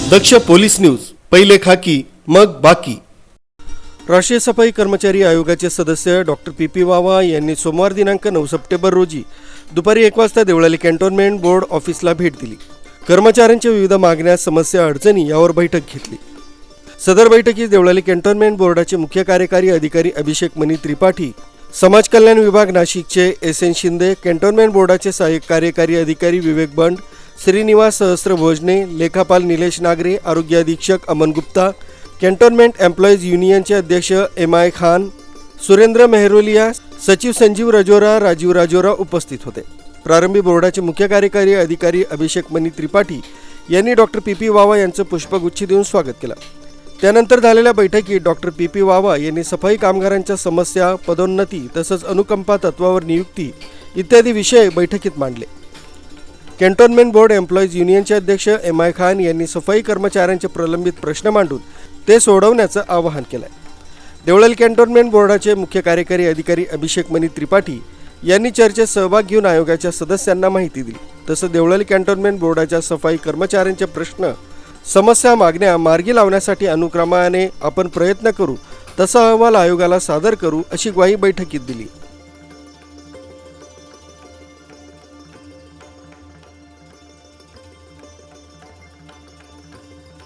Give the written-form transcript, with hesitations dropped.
दक्ष police news, पहिले खाकी मग बाकी। राष्ट्रीय सफाई कर्मचारी आयोगाचे सदस्य डॉक्टर पी वावा यांनी सोमवार दिनांक 9 सप्टेंबर रोजी दुपारी 1 वाजता देवळाली कॅन्टोन्मेंट बोर्ड ऑफिसला भेट दिली। कर्मचाऱ्यांच्या विविध मागण्या, समस्या, अडचणी यावर बैठक घेतली। सदर बैठकीत देवळाली कॅन्टोन्मेंट बोर्डाचे मुख्य कार्यकारी अधिकारी अभिषेक मनी त्रिपाठी, समाज कल्याण विभाग नाशिकचे एस.एन. शिंदे, कॅन्टोन्मेंट बोर्डाचे सहाय्यक कार्यकारी अधिकारी विवेक बंड, श्रीनिवास सहस्त्रभोजने, लेखापाल निलेश नागरे, आरोग्य अधीक्षक अमन गुप्ता, कॅन्टोन्मेंट एम्प्लॉईज युनियनचे अध्यक्ष एम.आय. खान, सुरेंद्र मेहरोलिया, सचिव संजीव राजीव राजोरा उपस्थित होते। प्रारंभी बोर्डाचे मुख्य कार्यकारी अधिकारी अभिषेक मनी त्रिपाठी यांनी डॉक्टर पी वावा यांचं पुष्पगुच्छ देऊन स्वागत केलं। त्यानंतर झालेल्या बैठकीत डॉक्टर पी वावा यांनी सफाई कामगारांच्या समस्या, पदोन्नती तसंच अनुकंपा तत्वावर नियुक्ती इत्यादी विषय बैठकीत मांडले। कॅन्टोन्मेंट बोर्ड एम्प्लॉईज युनियनचे अध्यक्ष एम.आय. खान यांनी सफाई कर्मचाऱ्यांचे प्रलंबित प्रश्न मांडून ते सोडवण्याचं आवाहन केलं। देवळाली कॅन्टोन्मेंट बोर्डाचे मुख्य कार्यकारी अधिकारी अभिषेक मनी त्रिपाठी यांनी चर्चेत सहभाग घेऊन आयोगाच्या सदस्यांना माहिती दिली। तसंच देवळाली कॅन्टोन्मेंट बोर्डाच्या सफाई कर्मचाऱ्यांचे प्रश्न, समस्या, मागण्या मार्गी लावण्यासाठी अनुक्रमाने आपण प्रयत्न करू, तसा अहवाल आयोगाला सादर करू अशी ग्वाही बैठकीत दिली।